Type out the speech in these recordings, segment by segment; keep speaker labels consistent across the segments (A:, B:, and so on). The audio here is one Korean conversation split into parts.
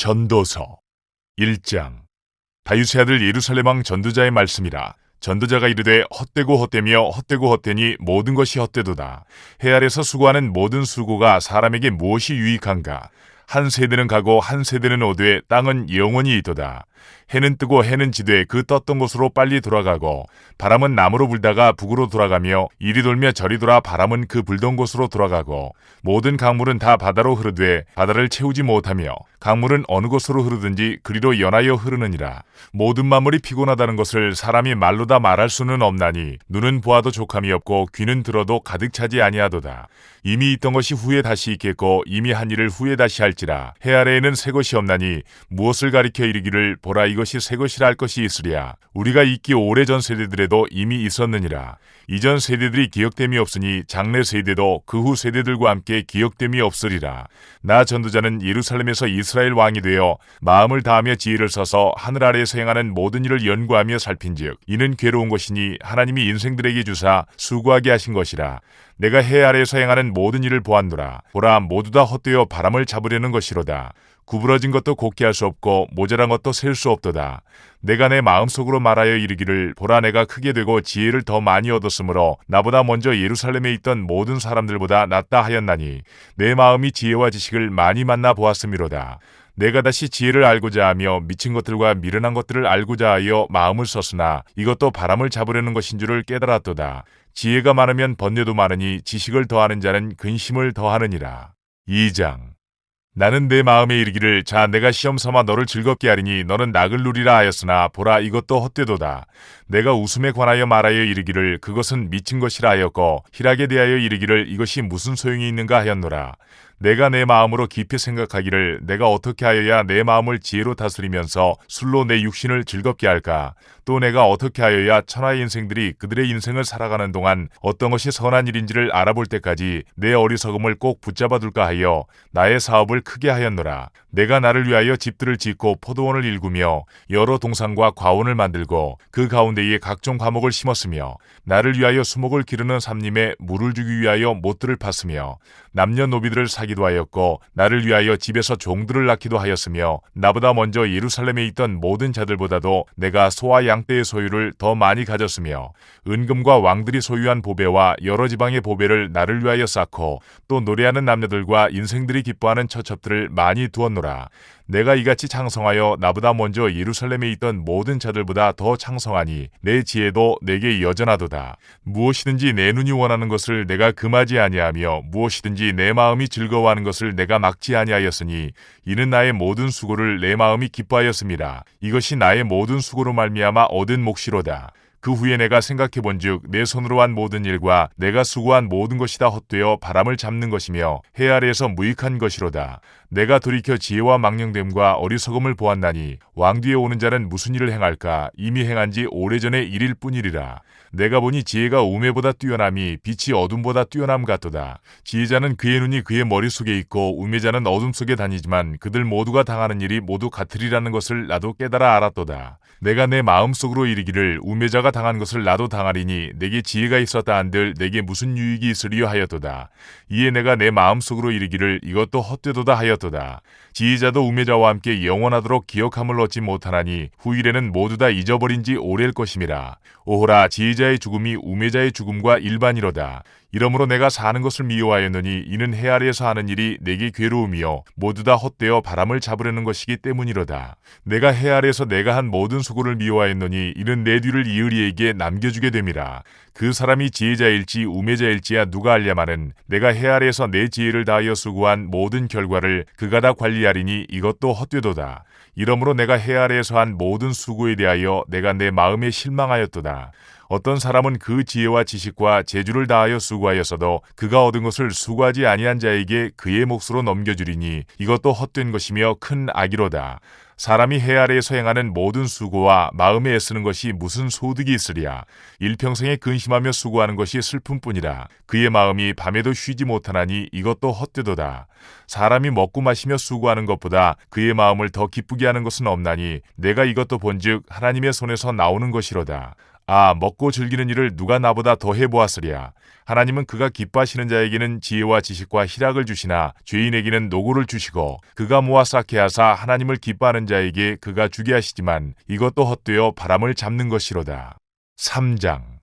A: 전도서 1장. 다윗의 아들 예루살렘 왕 전두자의 말씀이라. 전두자가 이르되 헛되고 헛되며 헛되고 헛되니 모든 것이 헛되도다. 해 아래서 수고하는 모든 수고가 사람에게 무엇이 유익한가? 한 세대는 가고 한 세대는 오되 땅은 영원히 있도다. 해는 뜨고 해는 지되 그 떴던 곳으로 빨리 돌아가고, 바람은 남으로 불다가 북으로 돌아가며 이리 돌며 저리 돌아 바람은 그 불던 곳으로 돌아가고, 모든 강물은 다 바다로 흐르되 바다를 채우지 못하며, 강물은 어느 곳으로 흐르든지 그리로 연하여 흐르느니라. 모든 만물이 피곤하다는 것을 사람이 말로 다 말할 수는 없나니, 눈은 보아도 족함이 없고 귀는 들어도 가득 차지 아니하도다. 이미 있던 것이 후에 다시 있겠고 이미 한 일을 후에 다시 할지라. 해 아래에는 새 것이 없나니 무엇을 가리켜 이르기를 보라 이것이 새 것이라 할 것이 있으랴. 우리가 있기 오래전 세대들에도 이미 있었느니라. 이전 세대들이 기억됨이 없으니 장래 세대도 그 후 세대들과 함께 기억됨이 없으리라. 나 전두자는 예루살렘에서 이스라엘 왕이 되어 마음을 다하며 지혜를 써서 하늘 아래에서 행하는 모든 일을 연구하며 살핀즉 이는 괴로운 것이니 하나님이 인생들에게 주사 수고하게 하신 것이라. 내가 해 아래에서 행하는 모든 일을 보았노라. 보라 모두 다 헛되어 바람을 잡으려는 것이로다. 구부러진 것도 곱게 할 수 없고 모자란 것도 셀 수 없도다. 내가 내 마음속으로 말하여 이르기를 보라 내가 크게 되고 지혜를 더 많이 얻었으므로 나보다 먼저 예루살렘에 있던 모든 사람들보다 낫다 하였나니 내 마음이 지혜와 지식을 많이 만나 보았음이로다. 내가 다시 지혜를 알고자 하며 미친 것들과 미련한 것들을 알고자 하여 마음을 썼으나 이것도 바람을 잡으려는 것인 줄을 깨달았도다. 지혜가 많으면 번뇌도 많으니 지식을 더하는 자는 근심을 더하느니라. 2장. 나는 내 마음에 이르기를 자 내가 시험 삼아 너를 즐겁게 하리니 너는 낙을 누리라 하였으나 보라 이것도 헛되도다. 내가 웃음에 관하여 말하여 이르기를 그것은 미친 것이라 하였고 희락에 대하여 이르기를 이것이 무슨 소용이 있는가 하였노라. 내가 내 마음으로 깊이 생각하기를 내가 어떻게 하여야 내 마음을 지혜로 다스리면서 술로 내 육신을 즐겁게 할까? 또 내가 어떻게 하여야 천하의 인생들이 그들의 인생을 살아가는 동안 어떤 것이 선한 일인지를 알아볼 때까지 내 어리석음을 꼭 붙잡아둘까 하여 나의 사업을 크게 하였노라. 내가 나를 위하여 집들을 짓고 포도원을 일구며 여러 동산과 과원을 만들고 그 가운데에 각종 과목을 심었으며 나를 위하여 수목을 기르는 삼림에 물을 주기 위하여 못들을 팠으며 남녀노비들을 사기도 하였고 나를 위하여 집에서 종들을 낳기도 하였으며 나보다 먼저 예루살렘에 있던 모든 자들보다도 내가 소와 양떼의 소유를 더 많이 가졌으며 은금과 왕들이 소유한 보배와 여러 지방의 보배를 나를 위하여 쌓고 또 노래하는 남녀들과 인생들이 기뻐하는 처첩들을 많이 두었노라. 내가 이같이 창성하여 나보다 먼저 예루살렘에 있던 모든 자들보다 더 창성하니 내 지혜도 내게 여전하도다. 무엇이든지 내 눈이 원하는 것을 내가 금하지 아니하며 무엇이든지 내 마음이 즐거워하는 것을 내가 막지 아니하였으니 이는 나의 모든 수고를 내 마음이 기뻐하였음이라. 이것이 나의 모든 수고로 말미암아 얻은 몫이로다. 그 후에 내가 생각해본즉 내 손으로 한 모든 일과 내가 수고한 모든 것이 다 헛되어 바람을 잡는 것이며 해 아래에서 무익한 것이로다. 내가 돌이켜 지혜와 망령됨과 어리석음을 보았나니 왕 뒤에 오는 자는 무슨 일을 행할까? 이미 행한 지 오래전의 일일 뿐이리라. 내가 보니 지혜가 우매보다 뛰어남이 빛이 어둠보다 뛰어남 같도다. 지혜자는 그의 눈이 그의 머릿속에 있고 우매자는 어둠 속에 다니지만 그들 모두가 당하는 일이 모두 같으리라는 것을 나도 깨달아 알았도다. 내가 내 마음속으로 이르기를 우매자가 당한 것을 나도 당하리니 내게 지혜가 있었다 한들 내게 무슨 유익이 있으리요 하였도다. 이에 내가 내 마음속으로 이르기를 이것도 헛되도다 하였도다. 지혜자도 우매자와 함께 영원하도록 기억함을 얻지 못하나니 후일에는 모두 다 잊어버린 지 오래일 것임이라. 오호라 지혜자의 죽음이 우매자의 죽음과 일반이로다. 이러므로 내가 사는 것을 미워하였느니 이는 해 아래에서 하는 일이 내게 괴로움이요 모두 다 헛되어 바람을 잡으려는 것이기 때문이로다. 내가 해 아래에서 내가 한 모든 수고를 미워하였느니 이는 내 뒤를 이으리에게 남겨주게 됨이라. 그 사람이 지혜자일지 우매자일지야 누가 알랴마는 내가 해 아래에서 내 지혜를 다하여 수고한 모든 결과를 그가 다 관리하리니 이것도 헛되도다. 이러므로 내가 해 아래에서 한 모든 수고에 대하여 내가 내 마음에 실망하였도다. 어떤 사람은 그 지혜와 지식과 재주를 다하여 수고하였어도 그가 얻은 것을 수고하지 아니한 자에게 그의 몫으로 넘겨주리니 이것도 헛된 것이며 큰 악이로다. 사람이 해 아래에서 행하는 모든 수고와 마음에 애쓰는 것이 무슨 소득이 있으랴. 일평생에 근심하며 수고하는 것이 슬픔뿐이라. 그의 마음이 밤에도 쉬지 못하나니 이것도 헛되도다. 사람이 먹고 마시며 수고하는 것보다 그의 마음을 더 기쁘게 하는 것은 없나니 내가 이것도 본즉 하나님의 손에서 나오는 것이로다. 아, 먹고 즐기는 일을 누가 나보다 더 해보았으랴. 하나님은 그가 기뻐하시는 자에게는 지혜와 지식과 희락을 주시나 죄인에게는 노고를 주시고 그가 모아 쌓게 하사 하나님을 기뻐하는 자에게 그가 주게 하시지만 이것도 헛되어 바람을 잡는 것이로다. 3장.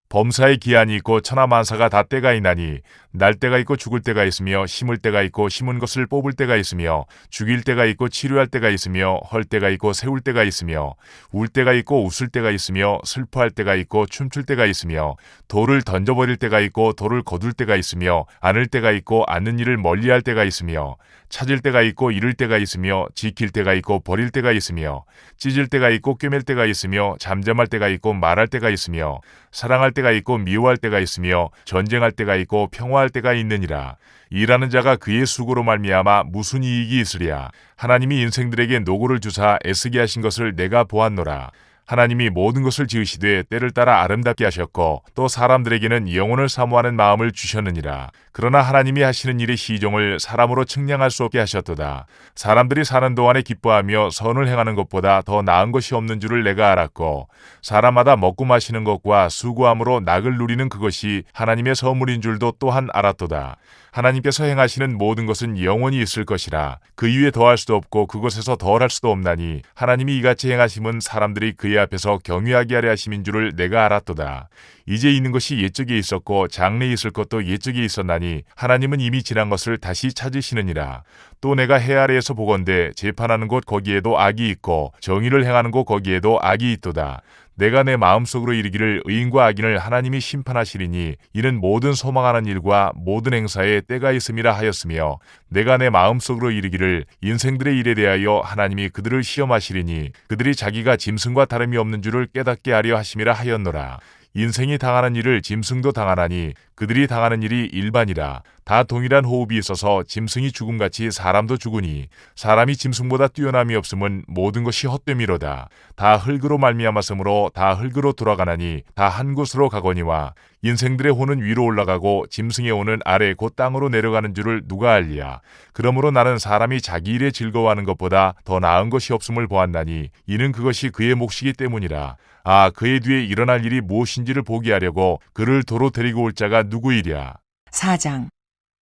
A: 범사의 기한이 있고 천하만사가 다 때가 있나니 날 때가 있고 죽을 때가 있으며 심을 때가 있고 심은 것을 뽑을 때가 있으며 죽일 때가 있고 치료할 때가 있으며 헐 때가 있고 세울 때가 있으며 울 때가 있고 웃을 때가 있으며 슬퍼할 때가 있고 춤출 때가 있으며 돌을 던져버릴 때가 있고 돌을 거둘 때가 있으며 안을 때가 있고 안는 일을 멀리할 때가 있으며 찾을 때가 있고 잃을 때가 있으며 지킬 때가 있고 버릴 때가 있으며 찢을 때가 있고 꿰맬 때가 있으며 잠잠할 때가 있고 말할 때가 있으며 사랑할 때가 있고 미워할 때가 있으며 전쟁할 때가 있고 평화할 때가 있느니라. 일하는 자가 그의 수고로 말미암아 무슨 이익이 있으랴. 하나님이 인생들에게 노고를 주사 애쓰게 하신 것을 내가 보았노라. 하나님이 모든 것을 지으시되 때를 따라 아름답게 하셨고 또 사람들에게는 영혼을 사모하는 마음을 주셨느니라. 그러나 하나님이 하시는 일의 시종을 사람으로 측량할 수 없게 하셨도다. 사람들이 사는 동안에 기뻐하며 선을 행하는 것보다 더 나은 것이 없는 줄을 내가 알았고 사람마다 먹고 마시는 것과 수고함으로 낙을 누리는 그것이 하나님의 선물인 줄도 또한 알았도다. 하나님께서 행하시는 모든 것은 영원히 있을 것이라. 그 위에 더할 수도 없고 그것에서 덜할 수도 없나니 하나님이 이같이 행하심은 사람들이 그의 앞에서 경외하게 하려 하심인 줄을 내가 알았도다. 이제 있는 것이 옛적에 있었고 장래에 있을 것도 옛적에 있었나니 하나님은 이미 지난 것을 다시 찾으시느니라. 또 내가 해 아래에서 보건대 재판하는 곳 거기에도 악이 있고 정의를 행하는 곳 거기에도 악이 있도다. 내가 내 마음속으로 이르기를 의인과 악인을 하나님이 심판하시리니 이는 모든 소망하는 일과 모든 행사에 때가 있음이라 하였으며 내가 내 마음속으로 이르기를 인생들의 일에 대하여 하나님이 그들을 시험하시리니 그들이 자기가 짐승과 다름이 없는 줄을 깨닫게 하려 하심이라 하였노라. 인생이 당하는 일을 짐승도 당하나니 그들이 당하는 일이 일반이라. 다 동일한 호흡이 있어서 짐승이 죽음같이 사람도 죽으니 사람이 짐승보다 뛰어남이 없음은 모든 것이 헛됨이로다. 다 흙으로 말미암았으므로 다 흙으로 돌아가나니 다 한 곳으로 가거니와 인생들의 혼은 위로 올라가고 짐승의 혼은 아래 곧 땅으로 내려가는 줄을 누가 알리야. 그러므로 나는 사람이 자기 일에 즐거워하는 것보다 더 나은 것이 없음을 보았나니 이는 그것이 그의 몫이기 때문이라. 아, 그의 뒤에 일어날 일이 무엇인지를 보게 하려고 그를 도로 데리고 올 자가 누구이랴.
B: 4장.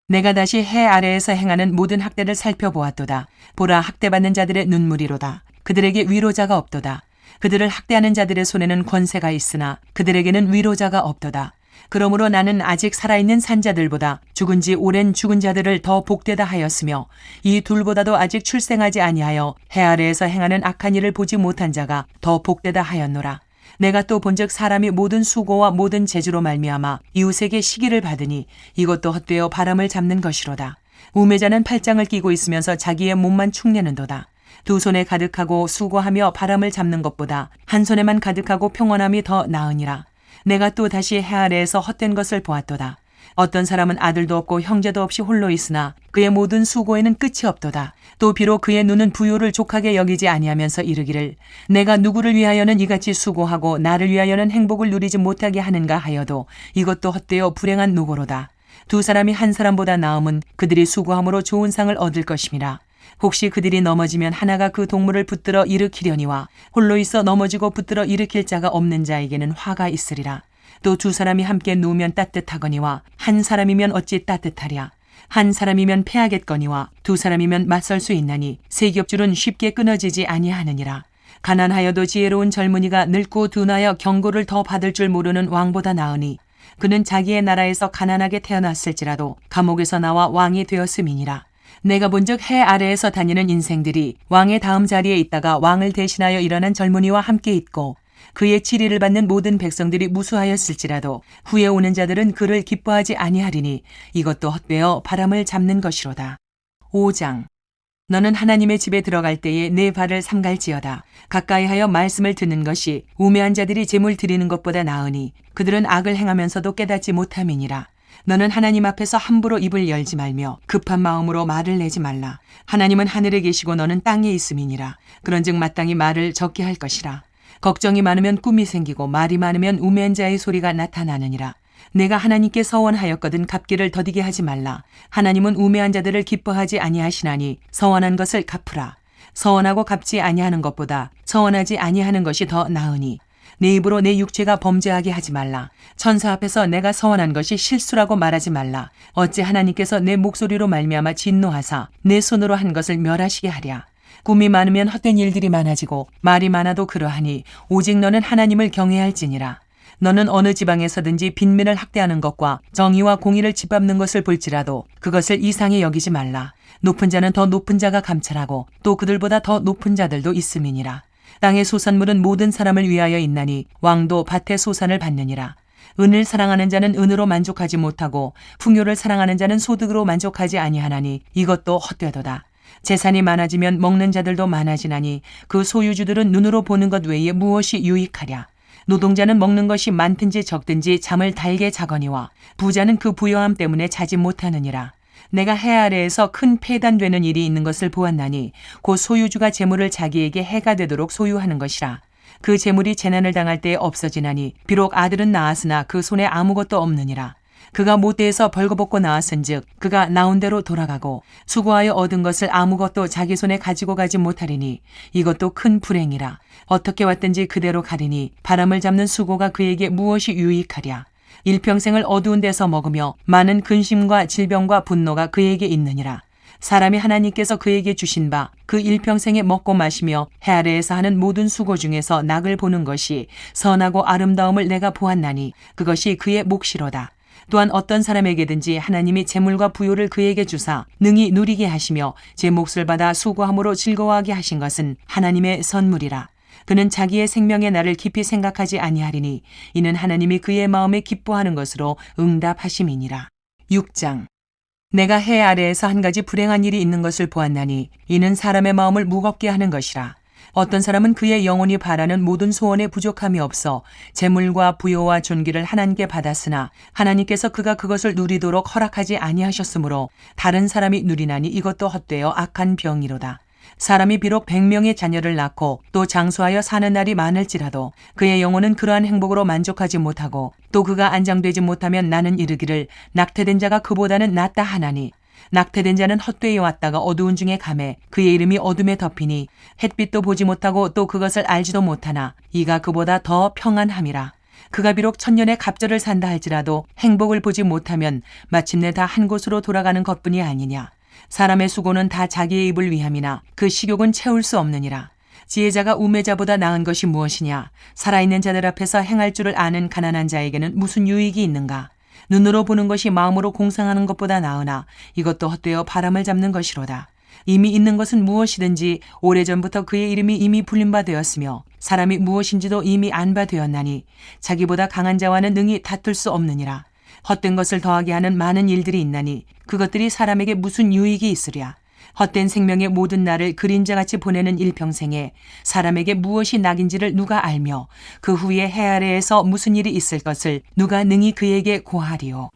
B: 내가 다시 해 아래에서 행하는 모든 학대를 살펴보았도다. 보라, 학대받는 자들의 눈물이로다. 그들에게 위로자가 없도다. 그들을 학대하는 자들의 손에는 권세가 있으나 그들에게는 위로자가 없도다. 그러므로 나는 아직 살아있는 산자들보다 죽은 지 오랜 죽은 자들을 더 복되다 하였으며 이 둘보다도 아직 출생하지 아니하여 해 아래에서 행하는 악한 일을 보지 못한 자가 더 복되다 하였노라. 내가 또 본즉 사람이 모든 수고와 모든 재주로 말미암아 이웃에게 시기를 받으니 이것도 헛되어 바람을 잡는 것이로다. 우매자는 팔짱을 끼고 있으면서 자기의 몸만 축내는도다. 두 손에 가득하고 수고하며 바람을 잡는 것보다 한 손에만 가득하고 평온함이 더 나으니라. 내가 또 다시 해 아래에서 헛된 것을 보았도다. 어떤 사람은 아들도 없고 형제도 없이 홀로 있으나 그의 모든 수고에는 끝이 없도다. 또 비록 그의 눈은 부요를 족하게 여기지 아니하면서 이르기를 내가 누구를 위하여는 이같이 수고하고 나를 위하여는 행복을 누리지 못하게 하는가 하여도 이것도 헛되어 불행한 노고로다. 두 사람이 한 사람보다 나음은 그들이 수고함으로 좋은 상을 얻을 것임이라. 혹시 그들이 넘어지면 하나가 그 동물을 붙들어 일으키려니와 홀로 있어 넘어지고 붙들어 일으킬 자가 없는 자에게는 화가 있으리라. 또 두 사람이 함께 누우면 따뜻하거니와 한 사람이면 어찌 따뜻하랴. 한 사람이면 패하겠거니와 두 사람이면 맞설 수 있나니 세 겹줄은 쉽게 끊어지지 아니하느니라. 가난하여도 지혜로운 젊은이가 늙고 둔하여 경고를 더 받을 줄 모르는 왕보다 나으니 그는 자기의 나라에서 가난하게 태어났을지라도 감옥에서 나와 왕이 되었음이니라. 내가 본즉 해 아래에서 다니는 인생들이 왕의 다음 자리에 있다가 왕을 대신하여 일어난 젊은이와 함께 있고 그의 치리를 받는 모든 백성들이 무수하였을지라도 후에 오는 자들은 그를 기뻐하지 아니하리니 이것도 헛되어 바람을 잡는 것이로다. 5장. 너는 하나님의 집에 들어갈 때에 내 발을 삼갈지어다. 가까이하여 말씀을 듣는 것이 우매한 자들이 제물 드리는 것보다 나으니 그들은 악을 행하면서도 깨닫지 못함이니라. 너는 하나님 앞에서 함부로 입을 열지 말며 급한 마음으로 말을 내지 말라. 하나님은 하늘에 계시고 너는 땅에 있음이니라. 그런즉 마땅히 말을 적게 할 것이라. 걱정이 많으면 꿈이 생기고 말이 많으면 우매한 자의 소리가 나타나느니라. 내가 하나님께 서원하였거든 갚기를 더디게 하지 말라. 하나님은 우매한 자들을 기뻐하지 아니하시나니 서원한 것을 갚으라. 서원하고 갚지 아니하는 것보다 서원하지 아니하는 것이 더 나으니 내 입으로 내 육체가 범죄하게 하지 말라. 천사 앞에서 내가 서원한 것이 실수라고 말하지 말라. 어찌 하나님께서 내 목소리로 말미암아 진노하사 내 손으로 한 것을 멸하시게 하랴. 꿈이 많으면 헛된 일들이 많아지고 말이 많아도 그러하니 오직 너는 하나님을 경외할지니라. 너는 어느 지방에서든지 빈민을 학대하는 것과 정의와 공의를 짓밟는 것을 볼지라도 그것을 이상히 여기지 말라. 높은 자는 더 높은 자가 감찰하고 또 그들보다 더 높은 자들도 있음이니라. 땅의 소산물은 모든 사람을 위하여 있나니 왕도 밭의 소산을 받느니라. 은을 사랑하는 자는 은으로 만족하지 못하고 풍요를 사랑하는 자는 소득으로 만족하지 아니하나니 이것도 헛되도다. 재산이 많아지면 먹는 자들도 많아지나니 그 소유주들은 눈으로 보는 것 외에 무엇이 유익하랴. 노동자는 먹는 것이 많든지 적든지 잠을 달게 자거니와 부자는 그 부요함 때문에 자지 못하느니라. 내가 해 아래에서 큰 폐단되는 일이 있는 것을 보았나니 곧 소유주가 재물을 자기에게 해가 되도록 소유하는 것이라. 그 재물이 재난을 당할 때에 없어지나니 비록 아들은 낳았으나 그 손에 아무것도 없느니라. 그가 못대에서 벌거벗고 나왔은즉 그가 나온 대로 돌아가고 수고하여 얻은 것을 아무것도 자기 손에 가지고 가지 못하리니 이것도 큰 불행이라. 어떻게 왔든지 그대로 가리니 바람을 잡는 수고가 그에게 무엇이 유익하랴. 일평생을 어두운 데서 먹으며 많은 근심과 질병과 분노가 그에게 있느니라. 사람이 하나님께서 그에게 주신 바 그 일평생에 먹고 마시며 해 아래에서 하는 모든 수고 중에서 낙을 보는 것이 선하고 아름다움을 내가 보았나니 그것이 그의 몫이로다. 또한 어떤 사람에게든지 하나님이 재물과 부요를 그에게 주사 능히 누리게 하시며 제 몫을 받아 수고함으로 즐거워하게 하신 것은 하나님의 선물이라. 그는 자기의 생명의 날을 깊이 생각하지 아니하리니 이는 하나님이 그의 마음에 기뻐하는 것으로 응답하심이니라. 6장. 내가 해 아래에서 한 가지 불행한 일이 있는 것을 보았나니 이는 사람의 마음을 무겁게 하는 것이라. 어떤 사람은 그의 영혼이 바라는 모든 소원에 부족함이 없어 재물과 부요와 존귀를 하나님께 받았으나 하나님께서 그가 그것을 누리도록 허락하지 아니하셨으므로 다른 사람이 누리나니 이것도 헛되어 악한 병이로다. 사람이 비록 100명의 자녀를 낳고 또 장수하여 사는 날이 많을지라도 그의 영혼은 그러한 행복으로 만족하지 못하고 또 그가 안장되지 못하면 나는 이르기를 낙태된 자가 그보다는 낫다 하나니 낙태된 자는 헛되이 왔다가 어두운 중에 감해 그의 이름이 어둠에 덮이니 햇빛도 보지 못하고 또 그것을 알지도 못하나 이가 그보다 더 평안함이라. 그가 비록 천년의 갑절을 산다 할지라도 행복을 보지 못하면 마침내 다 한 곳으로 돌아가는 것뿐이 아니냐. 사람의 수고는 다 자기의 입을 위함이나 그 식욕은 채울 수 없느니라. 지혜자가 우매자보다 나은 것이 무엇이냐. 살아있는 자들 앞에서 행할 줄을 아는 가난한 자에게는 무슨 유익이 있는가. 눈으로 보는 것이 마음으로 공상하는 것보다 나으나 이것도 헛되어 바람을 잡는 것이로다. 이미 있는 것은 무엇이든지 오래전부터 그의 이름이 이미 불린 바 되었으며 사람이 무엇인지도 이미 안 바 되었나니 자기보다 강한 자와는 능히 다툴 수 없느니라. 헛된 것을 더하게 하는 많은 일들이 있나니 그것들이 사람에게 무슨 유익이 있으랴. 헛된 생명의 모든 날을 그림자같이 보내는 일평생에 사람에게 무엇이 낙인지를 누가 알며 그 후에 해 아래에서 무슨 일이 있을 것을 누가 능히 그에게 고하리요.